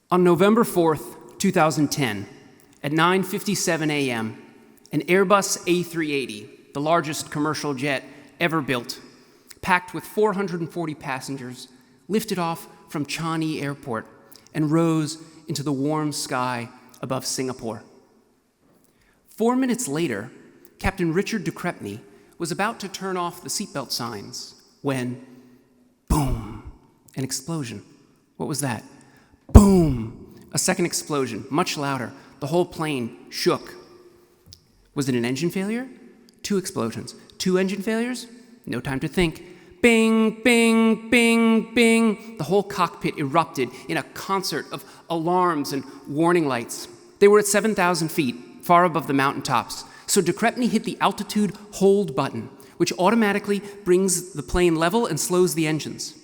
On November 4th, 2010, at 9:57 a.m., an Airbus A380, the largest commercial jet ever built, packed with 440 passengers, lifted off from Changi Airport and rose into the warm sky above Singapore. 4 minutes later, Captain Richard de Crepigny was about to turn off the seatbelt signs when, boom, an explosion. What was that? Boom! A second explosion, much louder. The whole plane shook. Was it an engine failure? 2 explosions. 2 engine failures? No time to think. Bing, bing, bing, bing. The whole cockpit erupted in a concert of alarms and warning lights. They were at 7,000 feet, far above the mountaintops. So de Crepigny hit the altitude hold button, which automatically brings the plane level and slows the engines.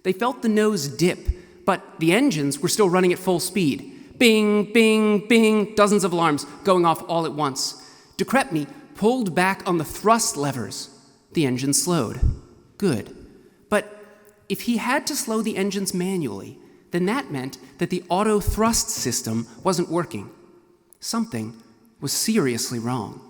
They felt the nose dip, but the engines were still running at full speed. Bing, bing, bing, dozens of alarms going off all at once. De Crepigny pulled back on the thrust levers. The engine slowed. Good. But if he had to slow the engines manually, then that meant that the auto thrust system wasn't working. Something was seriously wrong.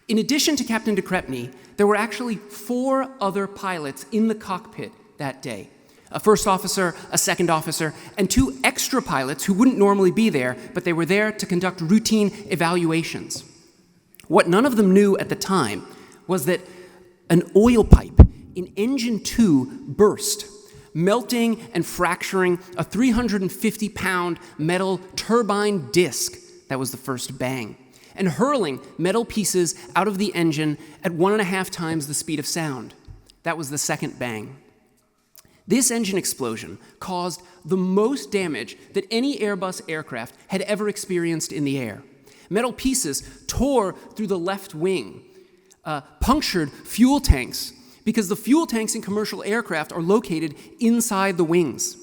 In addition to Captain de Crepigny, there were actually 4 other pilots in the cockpit that day. A first officer, a second officer, and 2 extra pilots who wouldn't normally be there, but they were there to conduct routine evaluations. What none of them knew at the time was that an oil pipe in engine 2 burst, melting and fracturing a 350-pound metal turbine disc. That was the first bang, and hurling metal pieces out of the engine at 1.5 times the speed of sound. That was the second bang. This engine explosion caused the most damage that any Airbus aircraft had ever experienced in the air. Metal pieces tore through the left wing, punctured fuel tanks, because the fuel tanks in commercial aircraft are located inside the wings.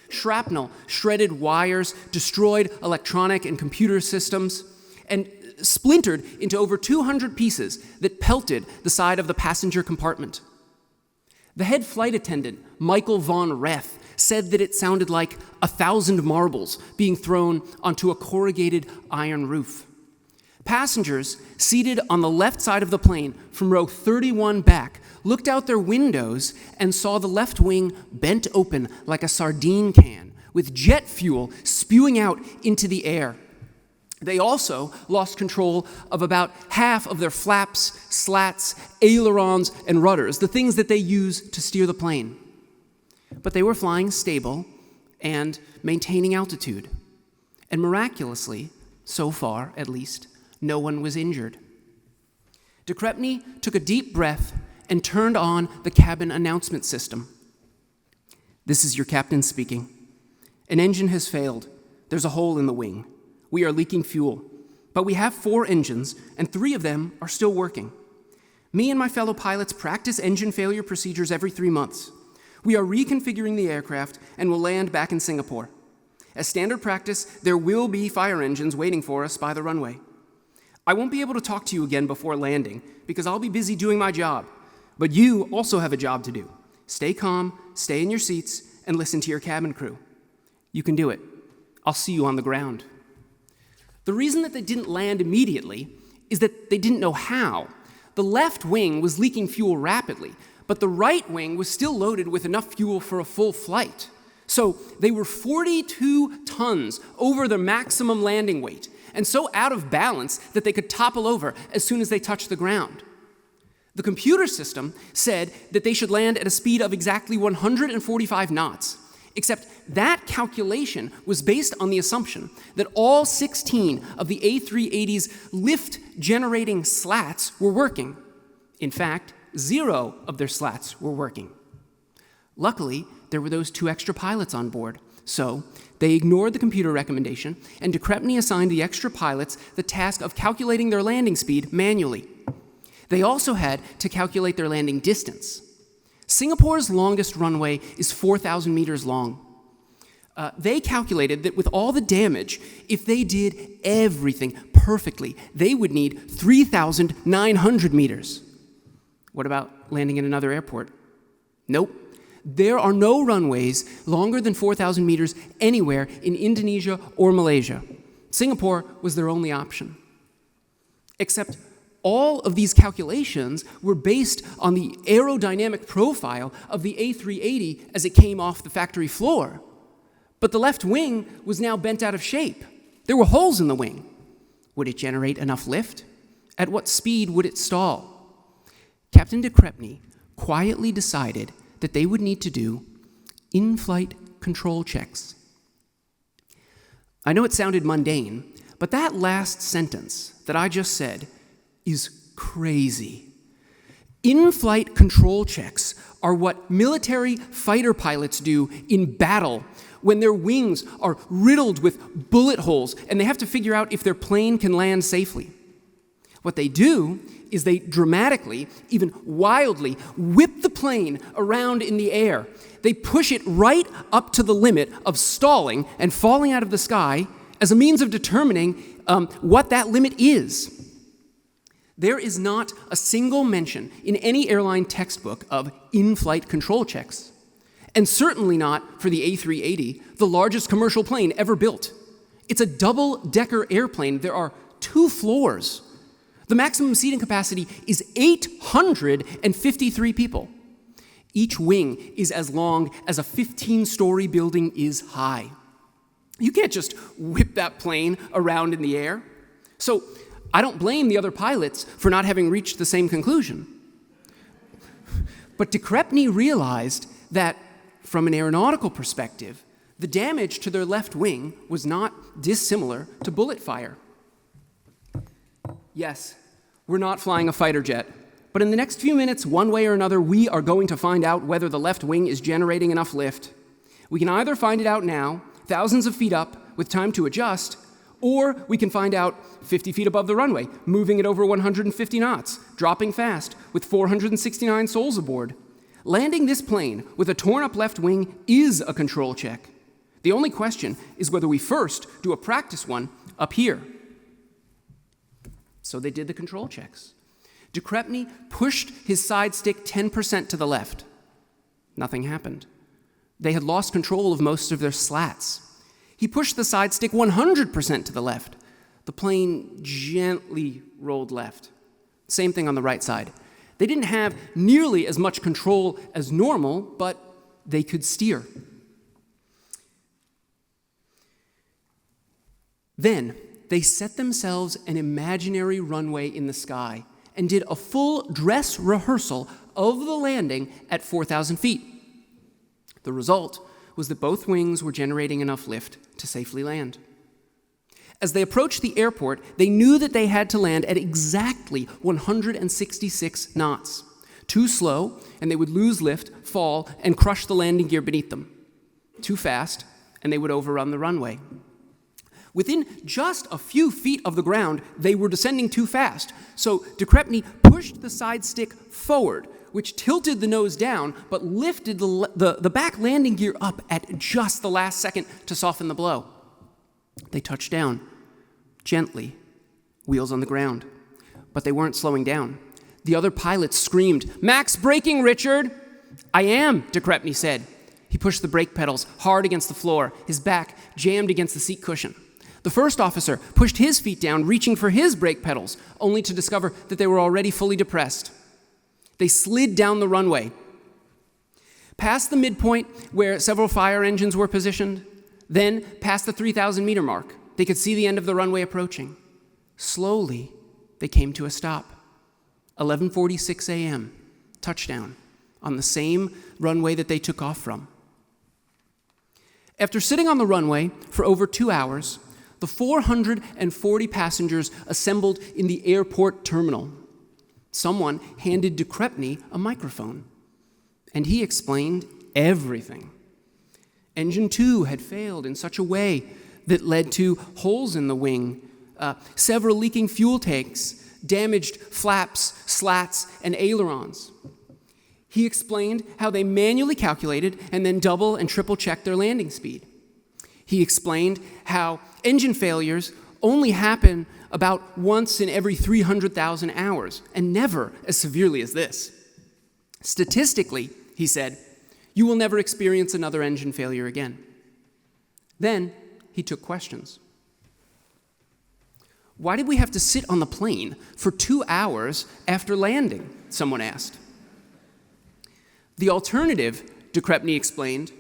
Shrapnel shredded wires, destroyed electronic and computer systems, and splintered into over 200 pieces that pelted the side of the passenger compartment. The head flight attendant, Michael von Reth, said that it sounded like 1,000 marbles being thrown onto a corrugated iron roof. Passengers seated on the left side of the plane from row 31 back looked out their windows and saw the left wing bent open like a sardine can, with jet fuel spewing out into the air. They also lost control of about half of their flaps, slats, ailerons, and rudders, the things that they use to steer the plane. But they were flying stable and maintaining altitude. And miraculously, so far at least, no one was injured. De Crepigny took a deep breath and turned on the cabin announcement system. "This is your captain speaking. An engine has failed. There's a hole in the wing. We are leaking fuel, but we have 4 engines, and 3 of them are still working. Me and my fellow pilots practice engine failure procedures every 3 months. We are reconfiguring the aircraft and will land back in Singapore. As standard practice, there will be fire engines waiting for us by the runway. I won't be able to talk to you again before landing because I'll be busy doing my job, but you also have a job to do. Stay calm, stay in your seats, and listen to your cabin crew. You can do it. I'll see you on the ground." The reason that they didn't land immediately is that they didn't know how. The left wing was leaking fuel rapidly, but the right wing was still loaded with enough fuel for a full flight. So they were 42 tons over their maximum landing weight, and so out of balance that they could topple over as soon as they touched the ground. The computer system said that they should land at a speed of exactly 145 knots, except that calculation was based on the assumption that all 16 of the A380's lift-generating slats were working. In fact, 0 of their slats were working. Luckily, there were those 2 extra pilots on board, so they ignored the computer recommendation, and de Crepigny assigned the extra pilots the task of calculating their landing speed manually. They also had to calculate their landing distance. Singapore's longest runway is 4,000 meters long. They calculated that with all the damage, if they did everything perfectly, they would need 3,900 meters. What about landing in another airport? Nope. There are no runways longer than 4,000 meters anywhere in Indonesia or Malaysia. Singapore was their only option. Except all of these calculations were based on the aerodynamic profile of the A380 as it came off the factory floor. But the left wing was now bent out of shape. There were holes in the wing. Would it generate enough lift? At what speed would it stall? Captain de Crepigny quietly decided that they would need to do in-flight control checks. I know it sounded mundane, but that last sentence that I just said is crazy. In-flight control checks are what military fighter pilots do in battle when their wings are riddled with bullet holes and they have to figure out if their plane can land safely. What they do is they dramatically, even wildly, whip the plane around in the air. They push it right up to the limit of stalling and falling out of the sky as a means of determining what that limit is. There is not a single mention in any airline textbook of in-flight control checks, and certainly not for the A380, the largest commercial plane ever built. It's a double-decker airplane. There are 2 floors. The maximum seating capacity is 853 people. Each wing is as long as a 15-story building is high. You can't just whip that plane around in the air. So I don't blame the other pilots for not having reached the same conclusion. But de Crepigny realized that, from an aeronautical perspective, the damage to their left wing was not dissimilar to bullet fire. Yes, we're not flying a fighter jet, but in the next few minutes, one way or another, we are going to find out whether the left wing is generating enough lift. We can either find it out now, thousands of feet up, with time to adjust, or we can find out 50 feet above the runway, moving at over 150 knots, dropping fast, with 469 souls aboard. Landing this plane with a torn-up left wing is a control check. The only question is whether we first do a practice one up here. So they did the control checks. De Crepigny pushed his side stick 10% to the left. Nothing happened. They had lost control of most of their slats. He pushed the side stick 100% to the left. The plane gently rolled left. Same thing on the right side. They didn't have nearly as much control as normal, but they could steer. Then they set themselves an imaginary runway in the sky and did a full dress rehearsal of the landing at 4,000 feet. The result was that both wings were generating enough lift to safely land. As they approached the airport, they knew that they had to land at exactly 166 knots. Too slow, and they would lose lift, fall, and crush the landing gear beneath them. Too fast, and they would overrun the runway. Within just a few feet of the ground, they were descending too fast, so de Crepigny pushed the side stick forward, which tilted the nose down, but lifted the back landing gear up at just the last second to soften the blow. They touched down, gently, wheels on the ground. But they weren't slowing down. The other pilots screamed, "Max braking, Richard!" "I am," de Crepigny said. He pushed the brake pedals hard against the floor, his back jammed against the seat cushion. The first officer pushed his feet down, reaching for his brake pedals, only to discover that they were already fully depressed. They slid down the runway, past the midpoint where several fire engines were positioned, then past the 3,000-meter mark. They could see the end of the runway approaching. Slowly, they came to a stop. 11:46 a.m., touchdown, on the same runway that they took off from. After sitting on the runway for over 2 hours, the 440 passengers assembled in the airport terminal. Someone handed de Crepigny a microphone, and he explained everything. Engine 2 had failed in such a way that led to holes in the wing, several leaking fuel tanks, damaged flaps, slats, and ailerons. He explained how they manually calculated and then double and triple checked their landing speed. He explained how engine failures only happen about once in every 300,000 hours, and never as severely as this. Statistically, he said, You will never experience another engine failure again. Then he took questions. Why did we have to sit on the plane for 2 hours after landing? Someone asked. The alternative, de Crespigny explained,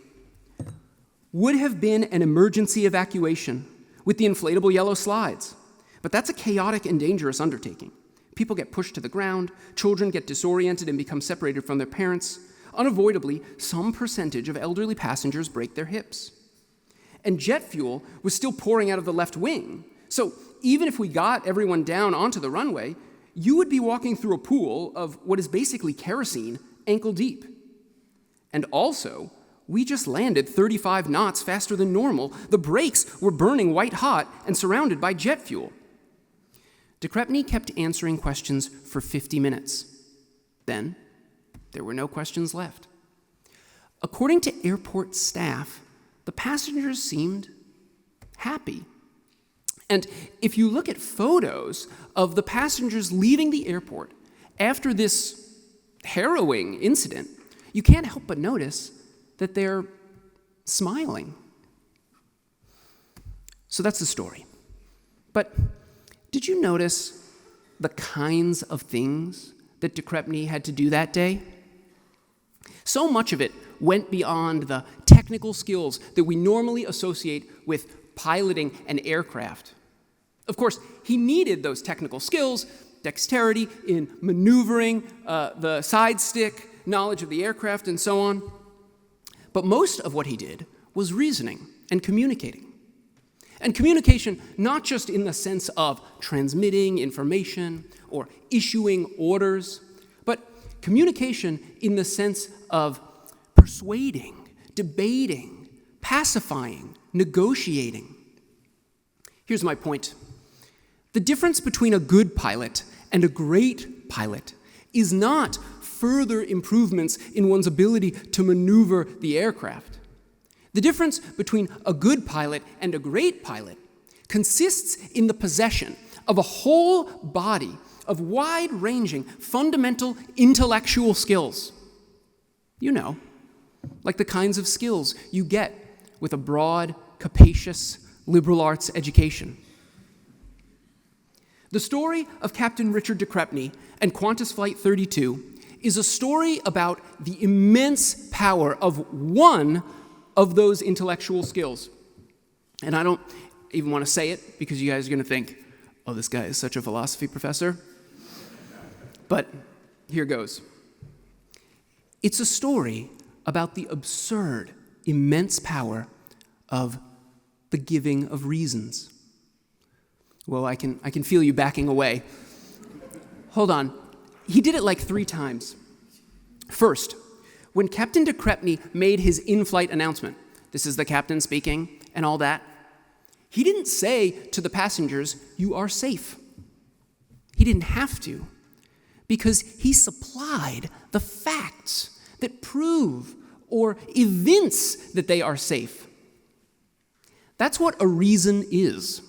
would have been an emergency evacuation with the inflatable yellow slides. But that's a chaotic and dangerous undertaking. People get pushed to the ground, children get disoriented and become separated from their parents. Unavoidably, some percentage of elderly passengers break their hips. And jet fuel was still pouring out of the left wing. So even if we got everyone down onto the runway, you would be walking through a pool of what is basically kerosene ankle deep. And also, we just landed 35 knots faster than normal. The brakes were burning white hot and surrounded by jet fuel. De Crespigny kept answering questions for 50 minutes. Then, there were no questions left. According to airport staff, the passengers seemed happy. And if you look at photos of the passengers leaving the airport after this harrowing incident, you can't help but notice that they're smiling. So that's the story. But did you notice the kinds of things that de Crespigny had to do that day? So much of it went beyond the technical skills that we normally associate with piloting an aircraft. Of course, he needed those technical skills, dexterity in maneuvering, the side stick, knowledge of the aircraft, and so on. But most of what he did was reasoning and communicating. And communication, not just in the sense of transmitting information or issuing orders, but communication in the sense of persuading, debating, pacifying, negotiating. Here's my point. The difference between a good pilot and a great pilot is not further improvements in one's ability to maneuver the aircraft. The difference between a good pilot and a great pilot consists in the possession of a whole body of wide-ranging, fundamental intellectual skills. You know, like the kinds of skills you get with a broad, capacious, liberal arts education. The story of Captain Richard de Crespigny and Qantas Flight 32 is a story about the immense power of one of those intellectual skills. And I don't even want to say it because you guys are going to think, oh, this guy is such a philosophy professor. But here goes. It's a story about the absurd, immense power of the giving of reasons. Well, I can feel you backing away. Hold on. He did it like 3 times. First, when Captain de Crespigny made his in-flight announcement, this is the captain speaking and all that, he didn't say to the passengers, you are safe. He didn't have to, because he supplied the facts that prove or evince that they are safe. That's what a reason is.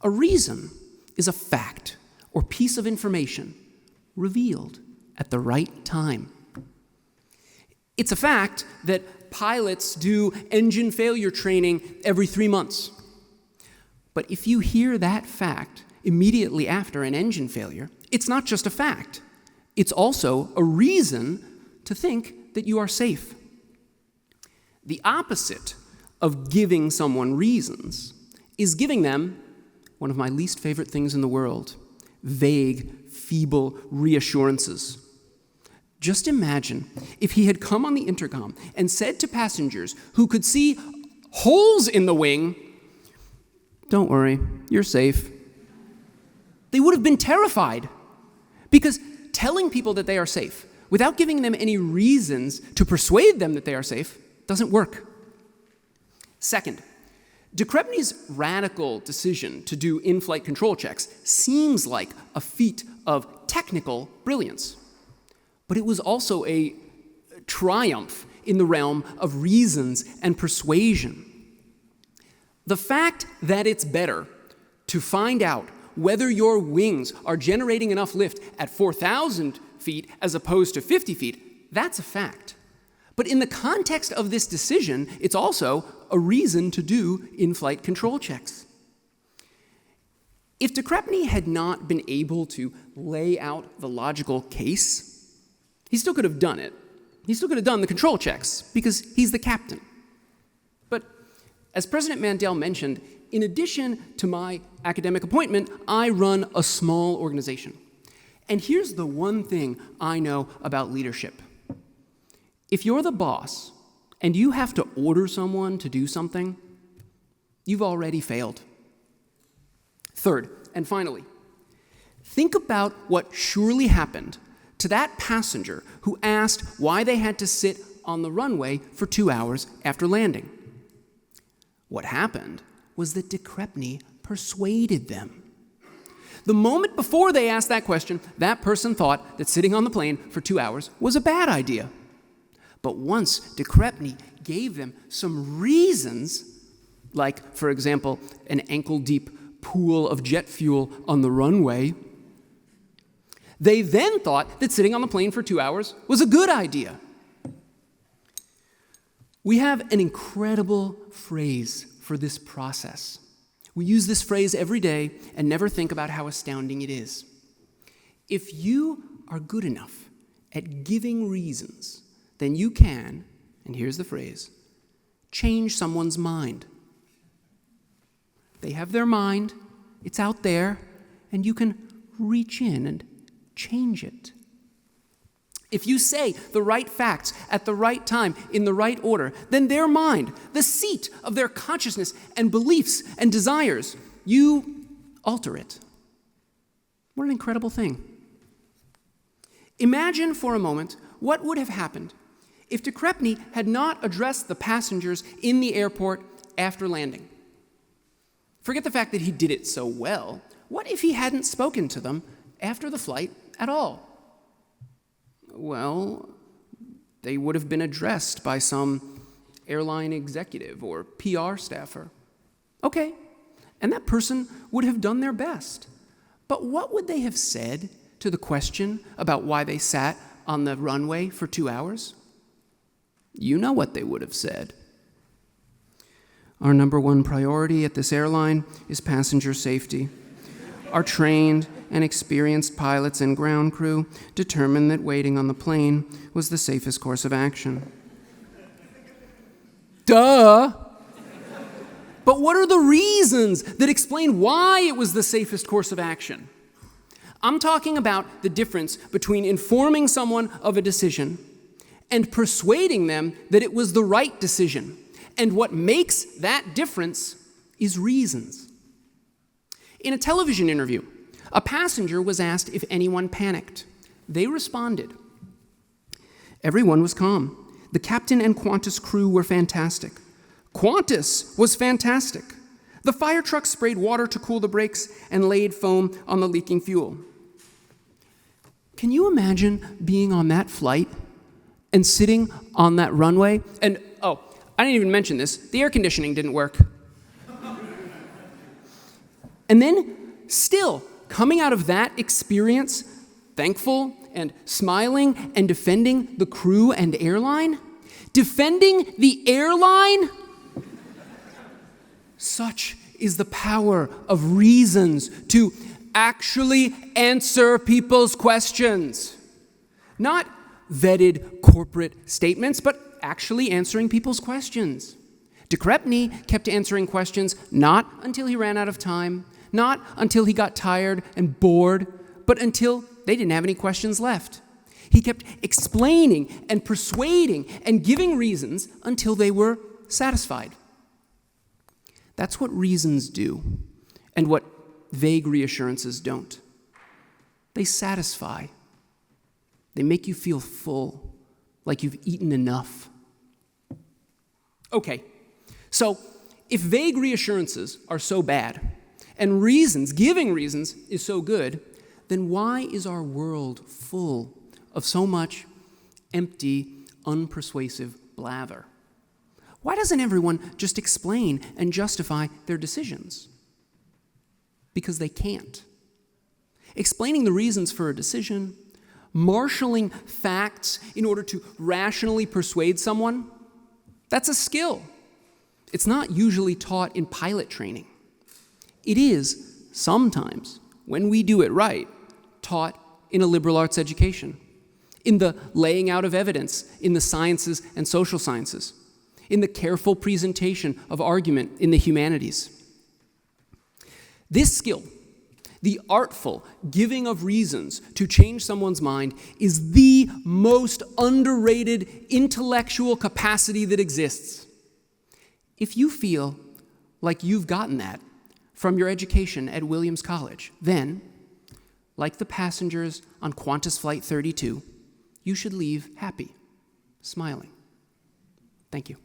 A reason is a fact or piece of information revealed at the right time. It's a fact that pilots do engine failure training every 3 months. But if you hear that fact immediately after an engine failure, it's not just a fact. It's also a reason to think that you are safe. The opposite of giving someone reasons is giving them one of my least favorite things in the world, vague, feeble reassurances. Just imagine if he had come on the intercom and said to passengers who could see holes in the wing, don't worry, you're safe. They would have been terrified, because telling people that they are safe without giving them any reasons to persuade them that they are safe doesn't work. Second, de Crespigny's radical decision to do in-flight control checks seems like a feat of technical brilliance, but it was also a triumph in the realm of reasons and persuasion. The fact that it's better to find out whether your wings are generating enough lift at 4,000 feet as opposed to 50 feet, that's a fact. But in the context of this decision, it's also a reason to do in-flight control checks. If de Crespigny had not been able to lay out the logical case, he still could have done it. He still could have done the control checks because he's the captain. But as President Mandel mentioned, in addition to my academic appointment, I run a small organization. And here's the one thing I know about leadership. If you're the boss and you have to order someone to do something, you've already failed. Third, and finally, think about what surely happened to that passenger who asked why they had to sit on the runway for 2 hours after landing. What happened was that de Crespigny persuaded them. The moment before they asked that question, that person thought that sitting on the plane for 2 hours was a bad idea. But once de Crespigny gave them some reasons, like, for example, an ankle-deep pool of jet fuel on the runway, they then thought that sitting on the plane for 2 hours was a good idea. We have an incredible phrase for this process. We use this phrase every day and never think about how astounding it is. If you are good enough at giving reasons, then you can, and here's the phrase, change someone's mind. They have their mind, it's out there, and you can reach in and change it. If you say the right facts at the right time in the right order, then their mind, the seat of their consciousness and beliefs and desires, you alter it. What an incredible thing. Imagine for a moment what would have happened if de Crespigny had not addressed the passengers in the airport after landing. Forget the fact that he did it so well. What if he hadn't spoken to them after the flight at all? Well, they would have been addressed by some airline executive or PR staffer. Okay, and that person would have done their best. But what would they have said to the question about why they sat on the runway for 2 hours? You know what they would have said. Our number one priority at this airline is passenger safety. Our trained and experienced pilots and ground crew determined that waiting on the plane was the safest course of action. Duh! But what are the reasons that explain why it was the safest course of action? I'm talking about the difference between informing someone of a decision and persuading them that it was the right decision. And what makes that difference is reasons. In a television interview, a passenger was asked if anyone panicked. They responded, "Everyone was calm. The captain and Qantas crew were fantastic. Qantas was fantastic. The fire truck sprayed water to cool the brakes and laid foam on the leaking fuel." Can you imagine being on that flight and sitting on that runway? And, I didn't even mention this. The air conditioning didn't work. And then, still, coming out of that experience, thankful and smiling and defending the crew and airline? Defending the airline? Such is the power of reasons to actually answer people's questions. Not vetted corporate statements, but actually answering people's questions. De Crespigny kept answering questions not until he ran out of time, not until he got tired and bored, but until they didn't have any questions left. He kept explaining and persuading and giving reasons until they were satisfied. That's what reasons do, and what vague reassurances don't. They satisfy. They make you feel full, like you've eaten enough. Okay, so if vague reassurances are so bad, and reasons, giving reasons, is so good, then why is our world full of so much empty, unpersuasive blather? Why doesn't everyone just explain and justify their decisions? Because they can't. Explaining the reasons for a decision marshaling facts in order to rationally persuade someone, that's a skill. It's not usually taught in pilot training. It is sometimes, when we do it right, taught in a liberal arts education, in the laying out of evidence in the sciences and social sciences, in the careful presentation of argument in the humanities. This skill, the artful giving of reasons to change someone's mind, is the most underrated intellectual capacity that exists. If you feel like you've gotten that from your education at Williams College, then, like the passengers on Qantas Flight 32, you should leave happy, smiling. Thank you.